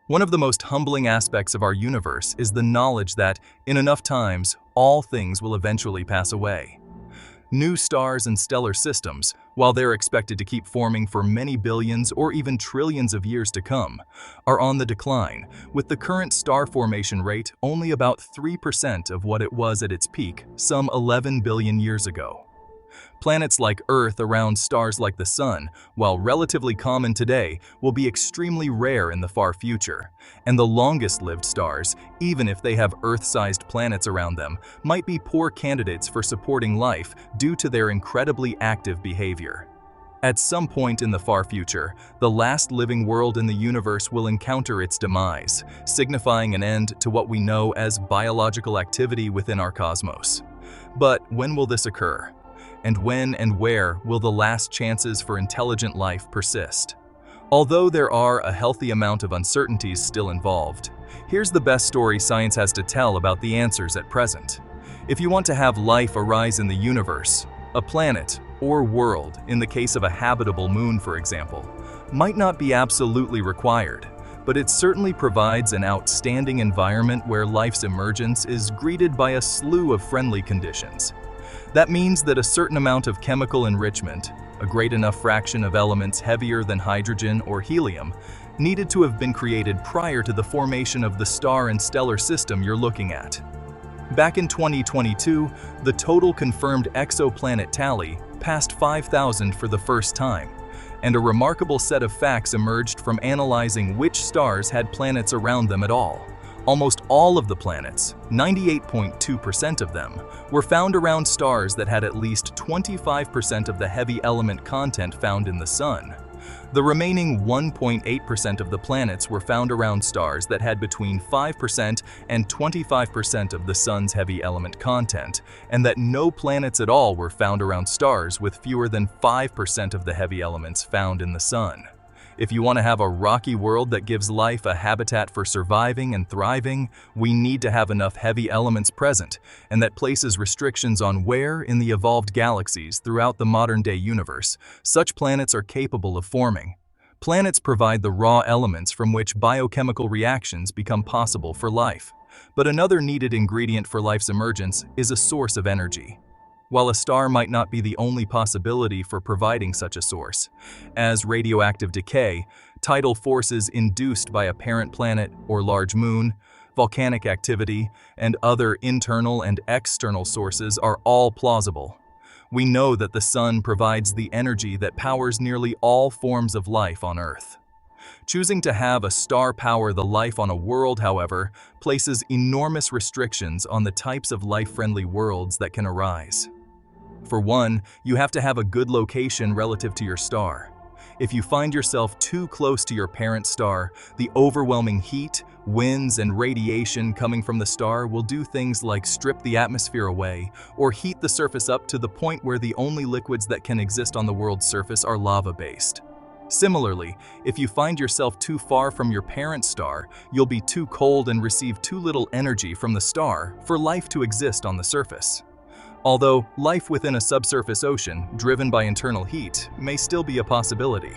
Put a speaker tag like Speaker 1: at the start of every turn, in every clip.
Speaker 1: One of the most humbling aspects of our universe is the knowledge that, in enough times, all things will eventually pass away. New stars and stellar systems, while they're expected to keep forming for many billions or even trillions of years to come, are on the decline, with the current star formation rate only about 3% of what it was at its peak some 11 billion years ago. Planets like Earth around stars like the Sun, while relatively common today, will be extremely rare in the far future, and the longest-lived stars, even if they have Earth-sized planets around them, might be poor candidates for supporting life due to their incredibly active behavior. At some point in the far future, the last living world in the universe will encounter its demise, signifying an end to what we know as biological activity within our cosmos. But when will this occur? And when and where will the last chances for intelligent life persist? Although there are a healthy amount of uncertainties still involved, here's the best story science has to tell about the answers at present. If you want to have life arise in the universe, a planet or world, in the case of a habitable moon for example, might not be absolutely required, but it certainly provides an outstanding environment where life's emergence is greeted by a slew of friendly conditions. That means that a certain amount of chemical enrichment, a great enough fraction of elements heavier than hydrogen or helium, needed to have been created prior to the formation of the star and stellar system you're looking at. Back in 2022, the total confirmed exoplanet tally passed 5,000 for the first time, and a remarkable set of facts emerged from analyzing which stars had planets around them at all. Almost all of the planets, 98.2% of them, were found around stars that had at least 25% of the heavy element content found in the Sun. The remaining 1.8% of the planets were found around stars that had between 5% and 25% of the Sun's heavy element content, and that no planets at all were found around stars with fewer than 5% of the heavy elements found in the Sun. If you want to have a rocky world that gives life a habitat for surviving and thriving, we need to have enough heavy elements present, and that places restrictions on where, in the evolved galaxies throughout the modern-day universe, such planets are capable of forming. Planets provide the raw elements from which biochemical reactions become possible for life. But another needed ingredient for life's emergence is a source of energy. While a star might not be the only possibility for providing such a source, as radioactive decay, tidal forces induced by a parent planet or large moon, volcanic activity, and other internal and external sources are all plausible. We know that the Sun provides the energy that powers nearly all forms of life on Earth. Choosing to have a star power the life on a world, however, places enormous restrictions on the types of life-friendly worlds that can arise. For one, you have to have a good location relative to your star. If you find yourself too close to your parent star, the overwhelming heat, winds, and radiation coming from the star will do things like strip the atmosphere away or heat the surface up to the point where the only liquids that can exist on the world's surface are lava-based. Similarly, if you find yourself too far from your parent star, you'll be too cold and receive too little energy from the star for life to exist on the surface. Although life within a subsurface ocean, driven by internal heat, may still be a possibility.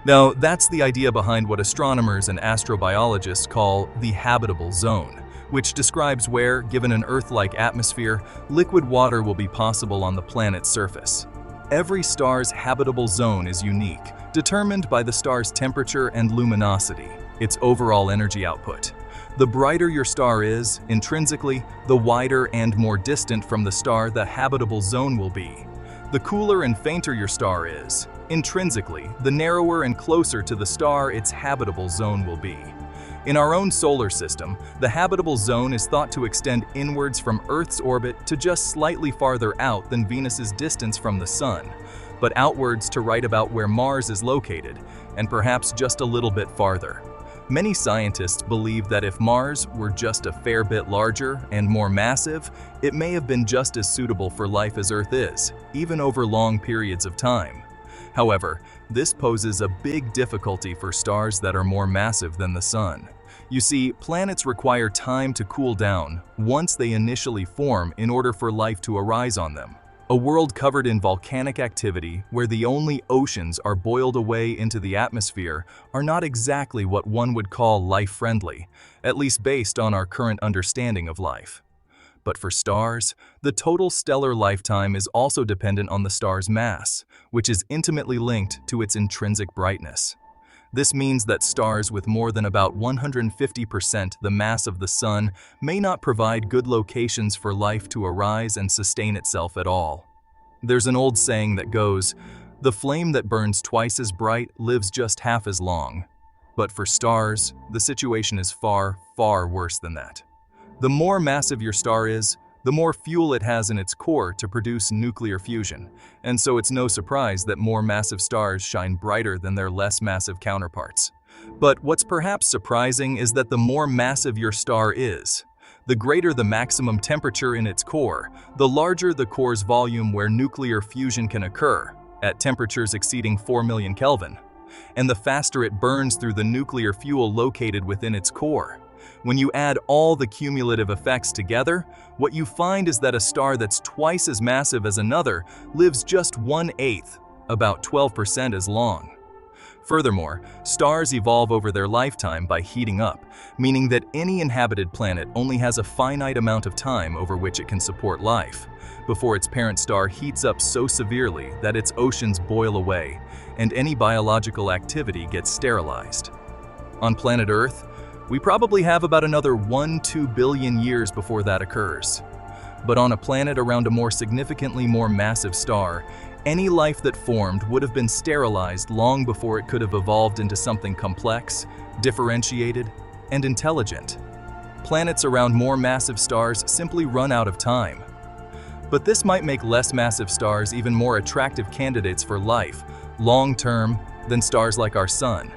Speaker 1: Now, that's the idea behind what astronomers and astrobiologists call the habitable zone, which describes where, given an Earth-like atmosphere, liquid water will be possible on the planet's surface. Every star's habitable zone is unique, determined by the star's temperature and luminosity, its overall energy output. The brighter your star is, intrinsically, the wider and more distant from the star the habitable zone will be. The cooler and fainter your star is, intrinsically, the narrower and closer to the star its habitable zone will be. In our own solar system, the habitable zone is thought to extend inwards from Earth's orbit to just slightly farther out than Venus's distance from the Sun, but outwards to right about where Mars is located, and perhaps just a little bit farther. Many scientists believe that if Mars were just a fair bit larger and more massive, it may have been just as suitable for life as Earth is, even over long periods of time. However, this poses a big difficulty for stars that are more massive than the Sun. You see, planets require time to cool down once they initially form in order for life to arise on them. A world covered in volcanic activity where the only oceans are boiled away into the atmosphere are not exactly what one would call life-friendly, at least based on our current understanding of life. But for stars, the total stellar lifetime is also dependent on the star's mass, which is intimately linked to its intrinsic brightness. This means that stars with more than about 150% the mass of the Sun may not provide good locations for life to arise and sustain itself at all. There's an old saying that goes, "The flame that burns twice as bright lives just half as long." But for stars, the situation is far, far worse than that. The more massive your star is, the more fuel it has in its core to produce nuclear fusion, and so it's no surprise that more massive stars shine brighter than their less massive counterparts. But what's perhaps surprising is that the more massive your star is, the greater the maximum temperature in its core, the larger the core's volume where nuclear fusion can occur, at temperatures exceeding 4 million Kelvin, and the faster it burns through the nuclear fuel located within its core. When you add all the cumulative effects together, what you find is that a star that's twice as massive as another lives just 1/8, about 12% as long. Furthermore, stars evolve over their lifetime by heating up, meaning that any inhabited planet only has a finite amount of time over which it can support life, before its parent star heats up so severely that its oceans boil away, and any biological activity gets sterilized. On planet Earth, we probably have about another 1–2 billion years before that occurs. But on a planet around a more significantly more massive star, any life that formed would have been sterilized long before it could have evolved into something complex, differentiated, and intelligent. Planets around more massive stars simply run out of time. But this might make less massive stars even more attractive candidates for life, long-term, than stars like our Sun.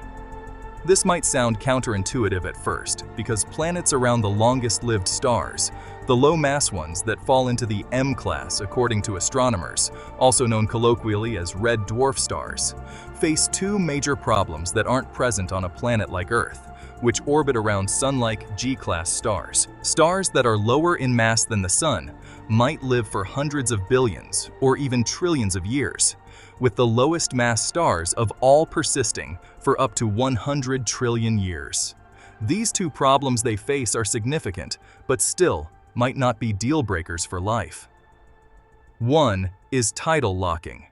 Speaker 1: This might sound counterintuitive at first, because planets around the longest-lived stars, the low-mass ones that fall into the M class according to astronomers, also known colloquially as red dwarf stars, face two major problems that aren't present on a planet like Earth, which orbit around Sun-like G-class stars. Stars that are lower in mass than the Sun might live for hundreds of billions or even trillions of years, with the lowest mass stars of all persisting for up to 100 trillion years. These two problems they face are significant, but still might not be deal breakers for life. One is tidal locking.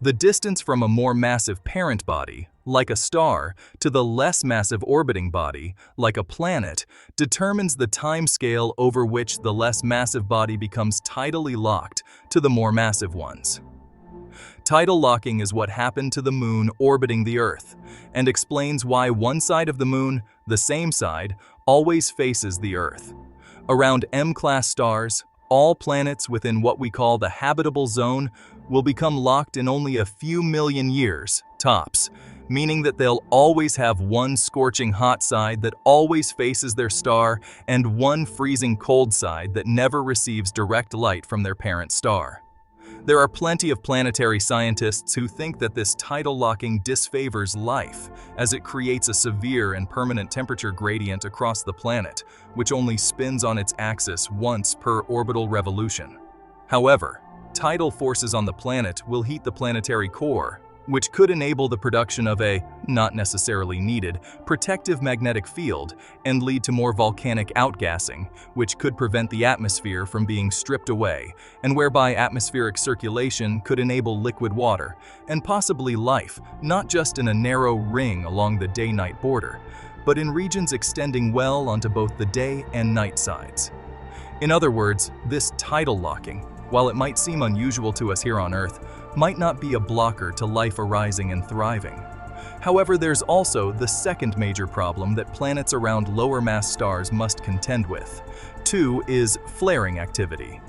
Speaker 1: The distance from a more massive parent body, like a star, to the less massive orbiting body, like a planet, determines the time scale over which the less massive body becomes tidally locked to the more massive ones. Tidal locking is what happened to the Moon orbiting the Earth, and explains why one side of the Moon, the same side, always faces the Earth. Around M-class stars, all planets within what we call the habitable zone will become locked in only a few million years, tops, meaning that they'll always have one scorching hot side that always faces their star and one freezing cold side that never receives direct light from their parent star. There are plenty of planetary scientists who think that this tidal locking disfavors life, as it creates a severe and permanent temperature gradient across the planet, which only spins on its axis once per orbital revolution. However, tidal forces on the planet will heat the planetary core, which could enable the production of a, not necessarily needed, protective magnetic field and lead to more volcanic outgassing, which could prevent the atmosphere from being stripped away, and whereby atmospheric circulation could enable liquid water, and possibly life, not just in a narrow ring along the day-night border, but in regions extending well onto both the day and night sides. In other words, this tidal locking, while it might seem unusual to us here on Earth, might not be a blocker to life arising and thriving. However, there's also the second major problem that planets around lower mass stars must contend with. Two is flaring activity.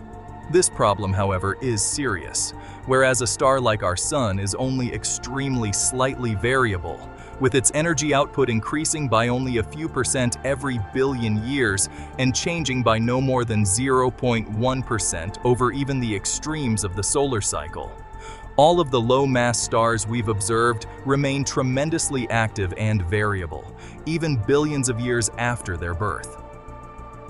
Speaker 1: This problem, however, is serious, whereas a star like our Sun is only extremely slightly variable, with its energy output increasing by only a few percent every billion years and changing by no more than 0.1% over even the extremes of the solar cycle. All of the low-mass stars we've observed remain tremendously active and variable, even billions of years after their birth.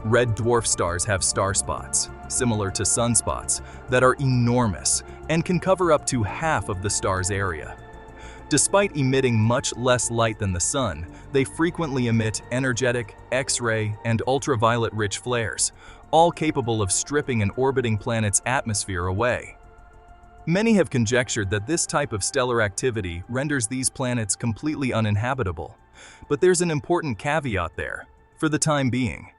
Speaker 1: Red dwarf stars have star spots, similar to sunspots, that are enormous and can cover up to half of the star's area. Despite emitting much less light than the sun, they frequently emit energetic, X-ray, and ultraviolet-rich flares, all capable of stripping an orbiting planet's atmosphere away. Many have conjectured that this type of stellar activity renders these planets completely uninhabitable. But there's an important caveat there, for the time being.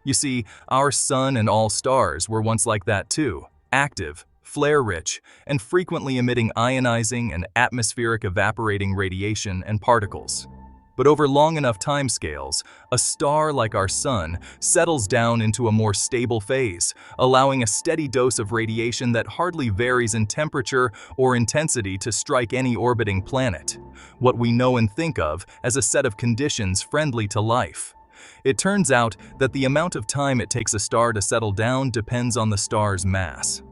Speaker 1: You see, our sun and all stars were once like that too, active, flare-rich, and frequently emitting ionizing and atmospheric evaporating radiation and particles. But over long enough timescales, a star like our sun settles down into a more stable phase, allowing a steady dose of radiation that hardly varies in temperature or intensity to strike any orbiting planet, what we know and think of as a set of conditions friendly to life. It turns out that the amount of time it takes a star to settle down depends on the star's mass.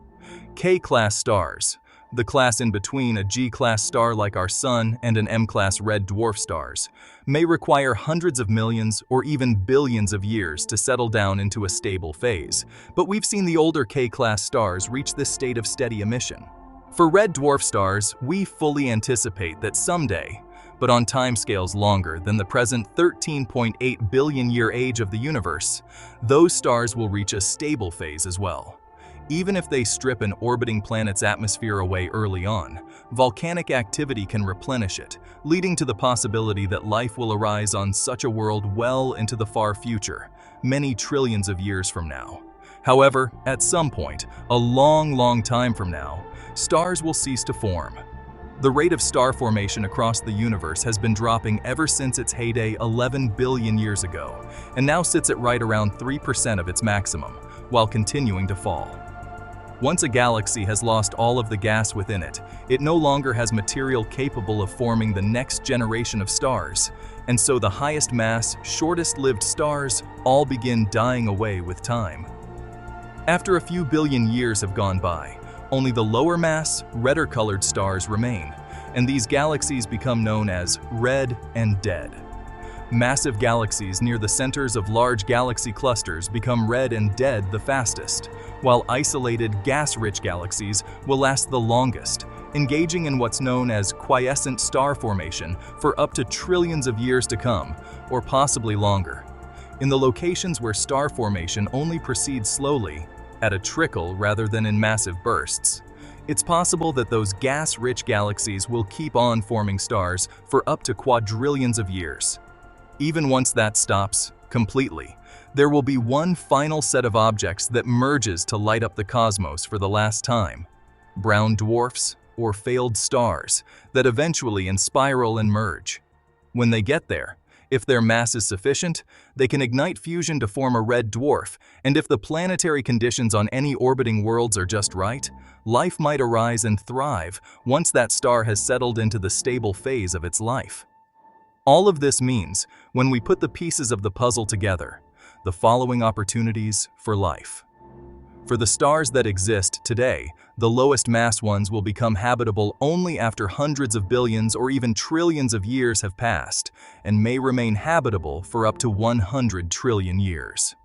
Speaker 1: K-class stars, the class in between a G-class star like our Sun and an M-class red dwarf stars, may require hundreds of millions or even billions of years to settle down into a stable phase, but we've seen the older K-class stars reach this state of steady emission. For red dwarf stars, we fully anticipate that someday, but on timescales longer than the present 13.8 billion-year age of the universe, those stars will reach a stable phase as well. Even if they strip an orbiting planet's atmosphere away early on, volcanic activity can replenish it, leading to the possibility that life will arise on such a world well into the far future, many trillions of years from now. However, at some point, a long time from now, stars will cease to form. The rate of star formation across the universe has been dropping ever since its heyday 11 billion years ago, and now sits at right around 3% of its maximum, while continuing to fall. Once a galaxy has lost all of the gas within it, it no longer has material capable of forming the next generation of stars, and so the highest mass, shortest-lived stars all begin dying away with time. After a few billion years have gone by, only the lower mass, redder-colored stars remain, and these galaxies become known as red and dead. Massive galaxies near the centers of large galaxy clusters become red and dead the fastest, while isolated gas-rich galaxies will last the longest, engaging in what's known as quiescent star formation for up to trillions of years to come, or possibly longer. In the locations where star formation only proceeds slowly, at a trickle rather than in massive bursts, it's possible that those gas-rich galaxies will keep on forming stars for up to quadrillions of years. Even once that stops completely, there will be one final set of objects that merges to light up the cosmos for the last time: brown dwarfs or failed stars that eventually spiral and merge. When they get there, if their mass is sufficient, they can ignite fusion to form a red dwarf, and if the planetary conditions on any orbiting worlds are just right, life might arise and thrive once that star has settled into the stable phase of its life. All of this means, when we put the pieces of the puzzle together, the following opportunities for life. For the stars that exist today, the lowest mass ones will become habitable only after hundreds of billions or even trillions of years have passed, and may remain habitable for up to 100 trillion years.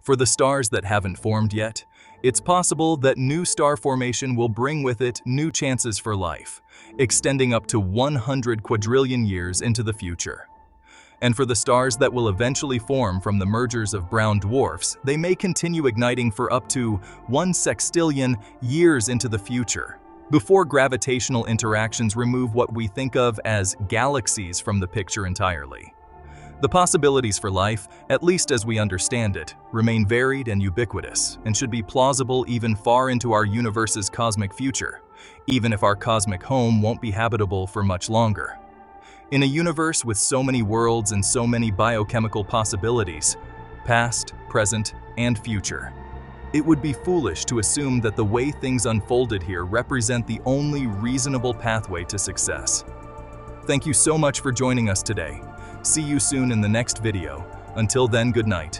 Speaker 1: For the stars that haven't formed yet, it's possible that new star formation will bring with it new chances for life, extending up to 100 quadrillion years into the future. And for the stars that will eventually form from the mergers of brown dwarfs, they may continue igniting for up to 1 sextillion years into the future, before gravitational interactions remove what we think of as galaxies from the picture entirely. The possibilities for life, at least as we understand it, remain varied and ubiquitous, and should be plausible even far into our universe's cosmic future, even if our cosmic home won't be habitable for much longer. In a universe with so many worlds and so many biochemical possibilities, past, present, and future, it would be foolish to assume that the way things unfolded here represent the only reasonable pathway to success. Thank you so much for joining us today. See you soon in the next video. Until then, good night.